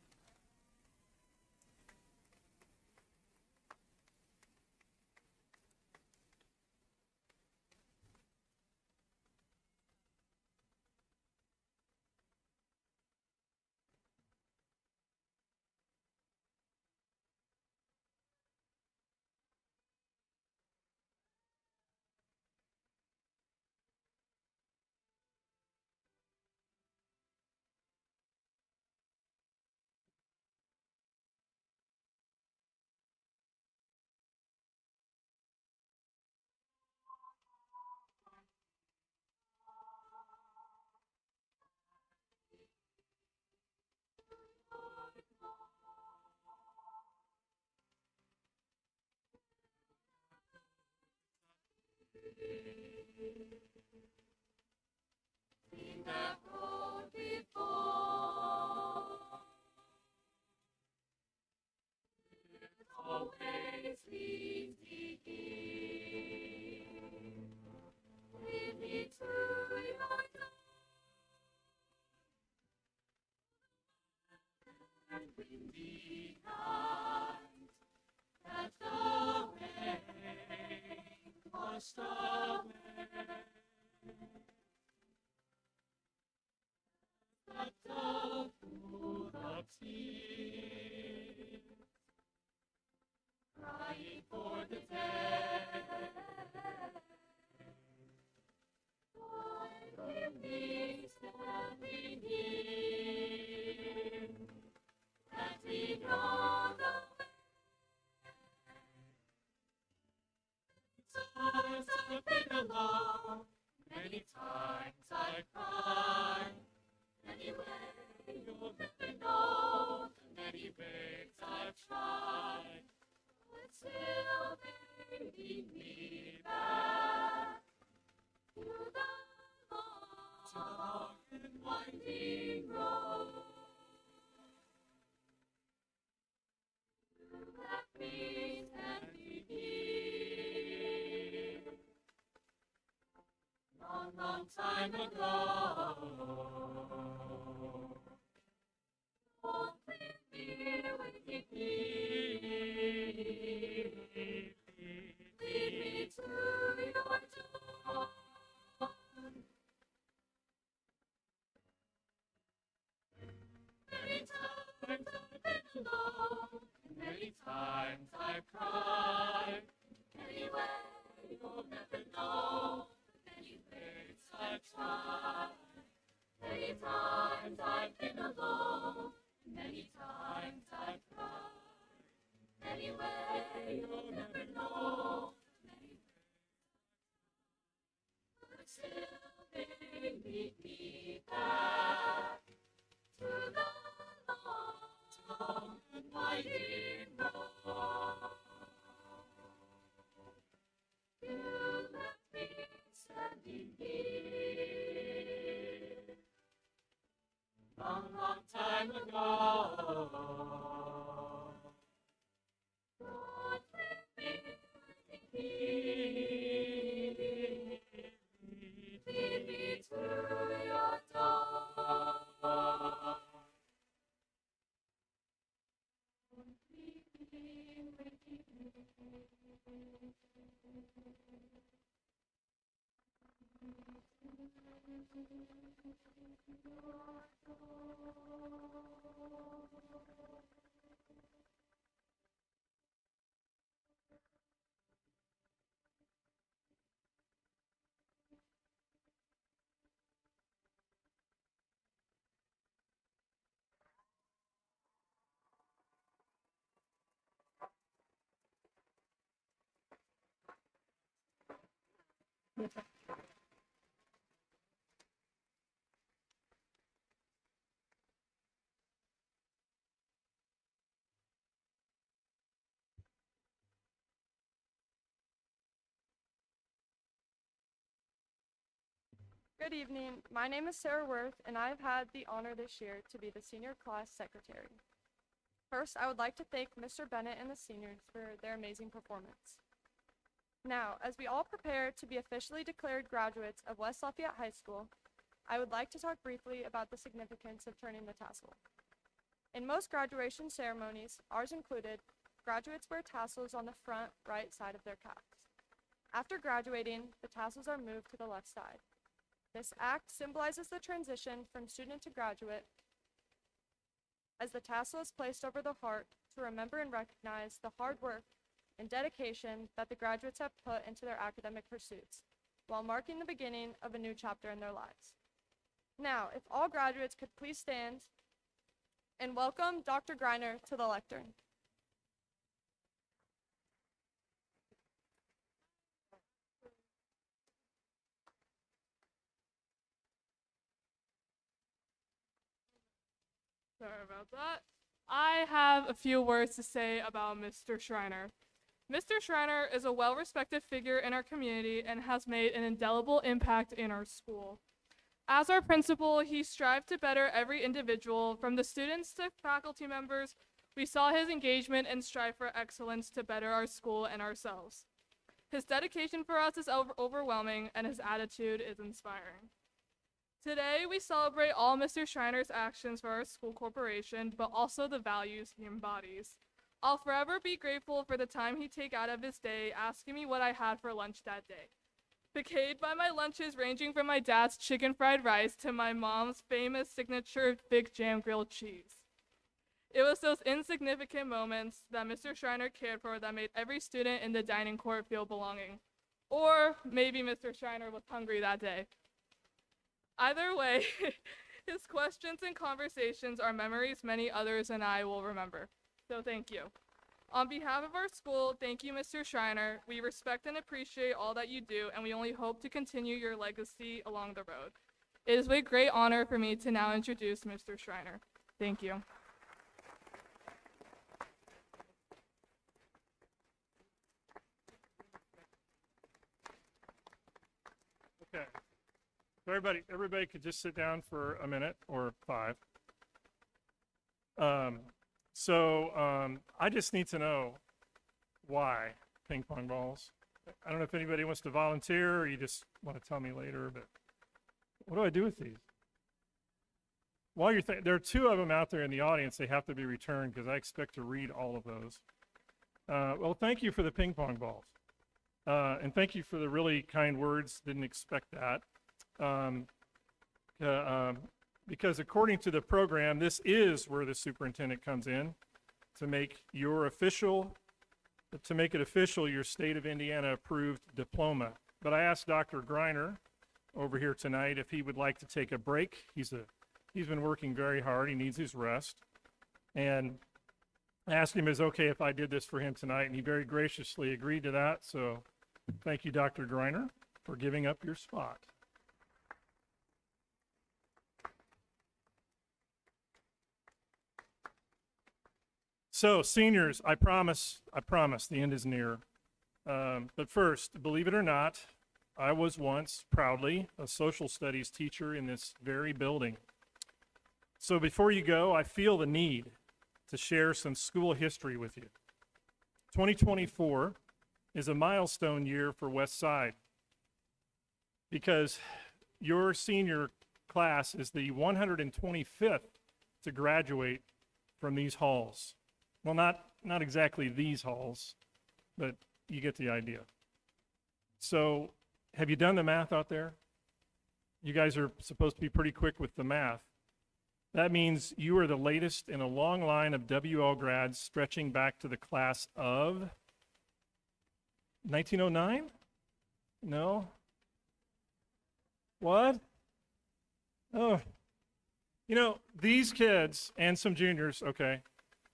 Good evening. My name is Sarah Worth, and I've had the honor this year to be the senior class secretary. First, I would like to thank Mr. Bennett and the seniors for their amazing performance. Now, as we all prepare to be officially declared graduates of West Lafayette High School, I would like to talk briefly about the significance of turning the tassel. In most graduation ceremonies, ours included, graduates wear tassels on the front right side of their caps. After graduating, the tassels are moved to the left side. This act symbolizes the transition from student to graduate, as the tassel is placed over the heart to remember and recognize the hard work and dedication that the graduates have put into their academic pursuits, while marking the beginning of a new chapter in their lives. Now, if all graduates could please stand and welcome Dr. Greiner to the lectern. Sorry about that. I have a few words to say about Mr. Schreiner. Mr. Schreiner is a well-respected figure in our community and has made an indelible impact in our school. As our principal, he strived to better every individual, from the students to faculty members. We saw his engagement and strive for excellence to better our school and ourselves. His dedication for us is overwhelming, and his attitude is inspiring. Today, we celebrate all Mr. Schreiner's actions for our school corporation, but also the values he embodies. I'll forever be grateful for the time he took out of his day asking me what I had for lunch that day. Piqued by my lunches ranging from my dad's chicken fried rice to my mom's famous signature Big Jam grilled cheese. It was those insignificant moments that Mr. Schreiner cared for that made every student in the dining court feel belonging. Or maybe Mr. Schreiner was hungry that day. Either way, his questions and conversations are memories many others and I will remember. So thank you. On behalf of our school, thank you, Mr. Schreiner. We respect and appreciate all that you do, and we only hope to continue your legacy along the road. It is with great honor for me to now introduce Mr. Schreiner. Thank you. Okay. So everybody could just sit down for a minute or 5. I just need to know why ping pong balls. I don't know if anybody wants to volunteer or you just want to tell me later, but what do I do with these? While you're there are 2 of them out there in the audience. They have to be returned because I expect to read all of those. Well, thank you for the ping pong balls. And thank you for the really kind words. Didn't expect that. Because according to the program, this is where the superintendent comes in to make it official, your state of Indiana approved diploma. But I asked Dr. Greiner over here tonight if he would like to take a break. He's been working very hard. He needs his rest. And I asked him if it was okay if I did this for him tonight, and he very graciously agreed to that. So thank you, Dr. Greiner, for giving up your spot. So, seniors, I promise, the end is near. But first, believe it or not, I was once proudly a social studies teacher in this very building. So before you go, I feel the need to share some school history with you. 2024 is a milestone year for West Side because your senior class is the 125th to graduate from these halls. Well, not exactly these halls, but you get the idea. So have you done the math out there? You guys are supposed to be pretty quick with the math. That means you are the latest in a long line of WL grads stretching back to the class of 1909? No? What? Oh. You know, these kids and some juniors, okay,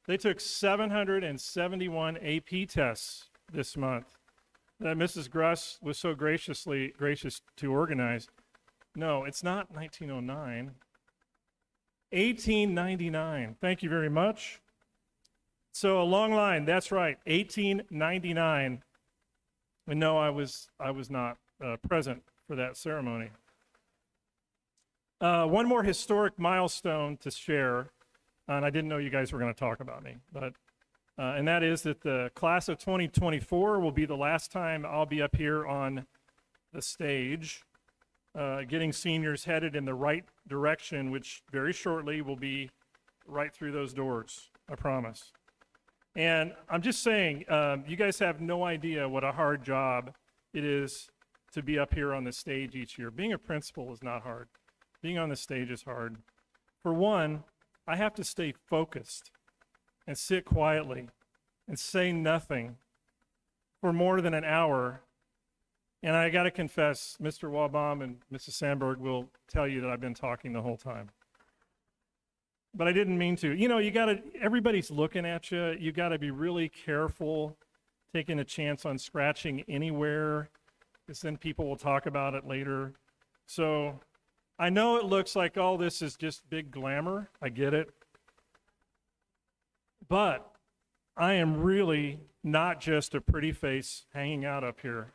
they took 771 AP tests this month that Mrs. Gruss was so gracious to organize. No, it's not 1909. 1899. Thank you very much. So a long line. That's right. 1899. And no, I was not present for that ceremony. One more historic milestone to share. and I didn't know you guys were going to talk about me, but and that is that the class of 2024 will be the last time I'll be up here on the stage, getting seniors headed in the right direction, which very shortly will be right through those doors, I promise. And I'm just saying, you guys have no idea what a hard job it is to be up here on the stage each year. Being a principal is not hard. Being on the stage is hard. For one, I have to stay focused and sit quietly and say nothing for more than an hour. And I got to confess, Mr. Wabam and Mrs. Sandberg will tell you that I've been talking the whole time. But I didn't mean to. You know, everybody's looking at you. You got to be really careful taking a chance on scratching anywhere, because then people will talk about it later. So I know it looks like all this is just big glamour. I get it. But I am really not just a pretty face hanging out up here.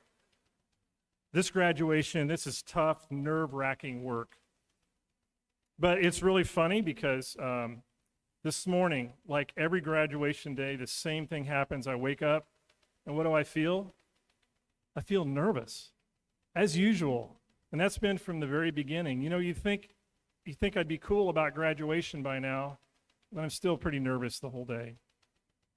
This graduation, this is tough, nerve-wracking work. But it's really funny because this morning, like every graduation day, the same thing happens. I wake up, and what do I feel? I feel nervous, as usual. And that's been from the very beginning. You know, you think I'd be cool about graduation by now, but I'm still pretty nervous the whole day.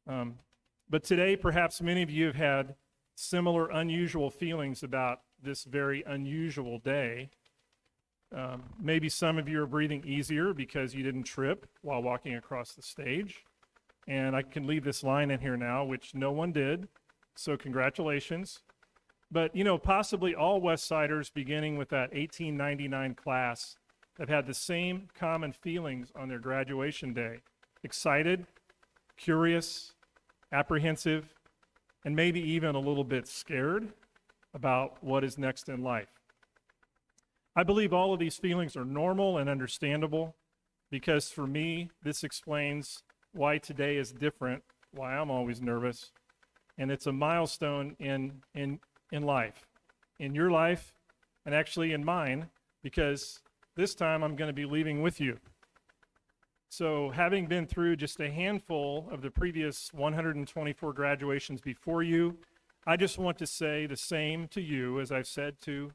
But today, perhaps many of you have had similar unusual feelings about this very unusual day. Maybe some of you are breathing easier because you didn't trip while walking across the stage. And I can leave this line in here now, which no one did, so congratulations. But, you know, possibly all Westsiders, beginning with that 1899 class, have had the same common feelings on their graduation day. Excited, curious, apprehensive, and maybe even a little bit scared about what is next in life. I believe all of these feelings are normal and understandable, because for me, this explains why today is different, why I'm always nervous, and it's a milestone in life, in your life, and actually in mine, because this time I'm going to be leaving with you. So having been through just a handful of the previous 124 graduations before you, I just want to say the same to you as I've said to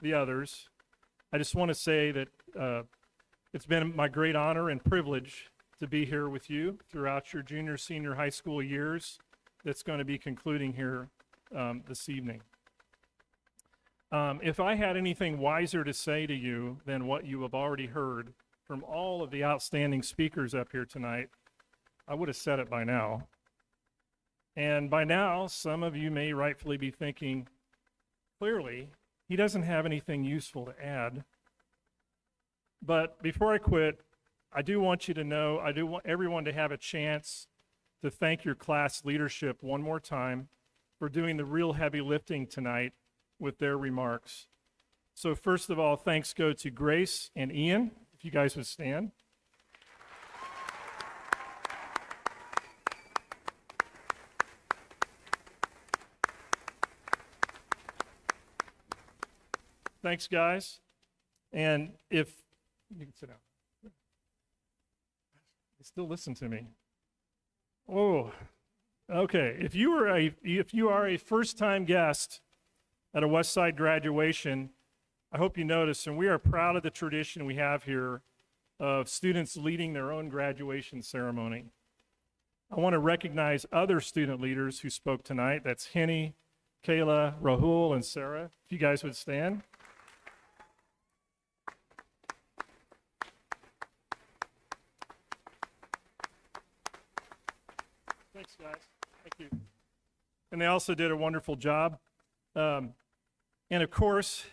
the others. I just want to say that it's been my great honor and privilege to be here with you throughout your junior, senior high school years that's going to be concluding here this evening. If I had anything wiser to say to you than what you have already heard from all of the outstanding speakers up here tonight, I would have said it by now. And by now, some of you may rightfully be thinking, clearly, he doesn't have anything useful to add. But before I quit, I do want you to know, I do want everyone to have a chance to thank your class leadership one more time for doing the real heavy lifting tonight with their remarks. So first of all, thanks go to Grace and Ian, if you guys would stand. Thanks, guys. And if you can sit down. They still listen to me. Oh, okay. If you are a first-time guest at a Westside graduation, I hope you notice, and we are proud of the tradition we have here of students leading their own graduation ceremony. I want to recognize other student leaders who spoke tonight. That's Henny, Kayla, Rahul, and Sarah. If you guys would stand. Thanks, guys. Thank you. And they also did a wonderful job. And of course,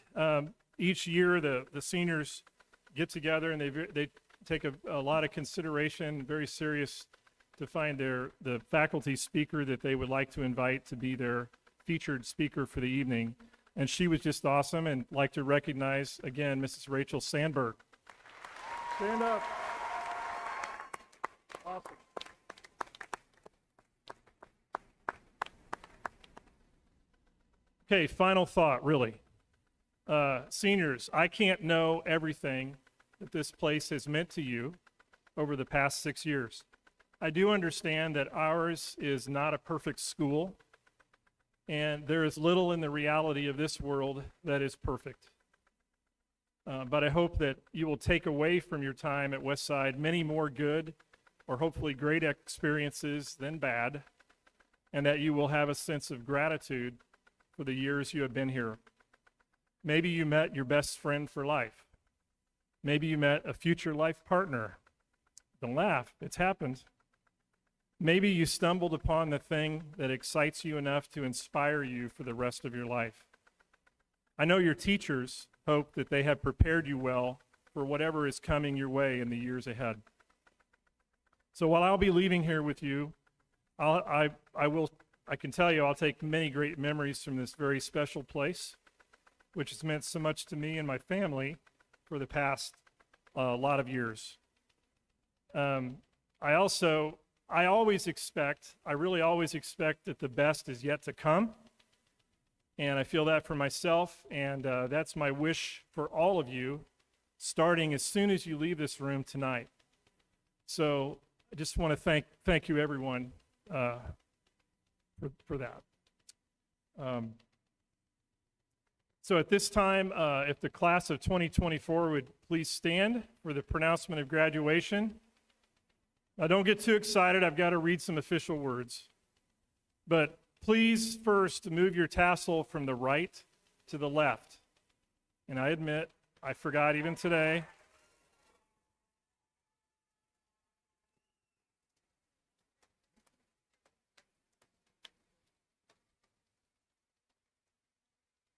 each year the seniors get together and they take a lot of consideration, very serious, to find the faculty speaker that they would like to invite to be their featured speaker for the evening. And she was just awesome, and like to recognize again Mrs. Rachel Sandberg. Stand up. Awesome. Okay, final thought, really. Seniors, I can't know everything that this place has meant to you, over the past 6 years. I do understand that ours is not a perfect school, and there is little in the reality of this world that is perfect. But I hope that you will take away from your time at Westside many more good or hopefully great experiences than bad, and that you will have a sense of gratitude for the years you have been here. Maybe you met your best friend for life. Maybe you met a future life partner. Don't laugh, it's happened. Maybe you stumbled upon the thing that excites you enough to inspire you for the rest of your life. I know your teachers hope that they have prepared you well for whatever is coming your way in the years ahead. So while I'll be leaving here with you, I can tell you I'll take many great memories from this very special place, which has meant so much to me and my family for the past lot of years. I really always expect that the best is yet to come. And I feel that for myself, and that's my wish for all of you, starting as soon as you leave this room tonight. So I just want to thank you, everyone, for that. So at this time, if the class of 2024 would please stand for the pronouncement of graduation. Now, don't get too excited. I've got to read some official words. But please first move your tassel from the right to the left. And I admit, I forgot even today.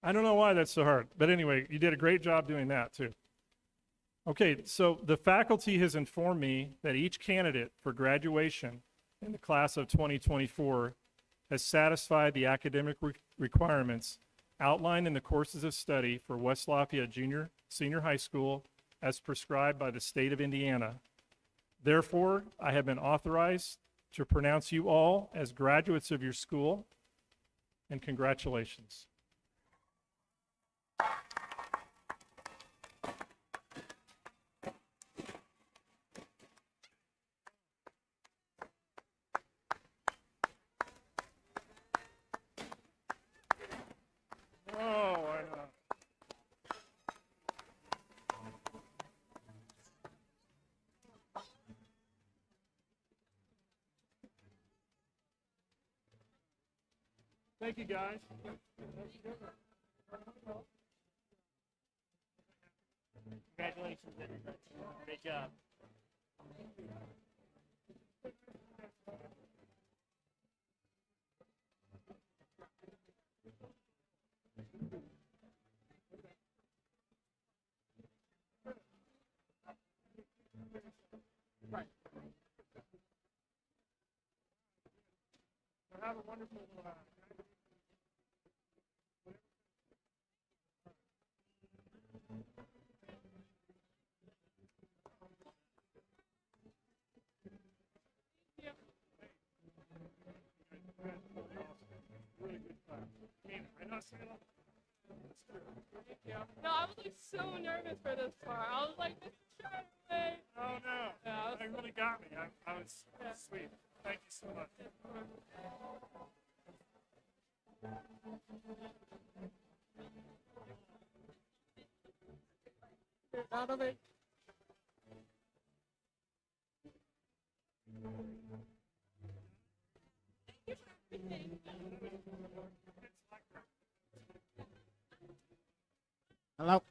I don't know why that's so hard. But anyway, you did a great job doing that too. Okay, so the faculty has informed me that each candidate for graduation in the class of 2024 has satisfied the academic requirements outlined in the courses of study for West Lafayette Senior High School as prescribed by the state of Indiana. Therefore, I have been authorized to pronounce you all as graduates of your school, and congratulations. Oh, I know. Thank you, guys. Congratulations, everybody. Great job. Have a wonderful really good class. I know it's No, I was like so nervous for this part. I was like, this is Charlie. Oh no, Yeah, it really got me. I was sweet. Thank you so much. Out of it. Hello.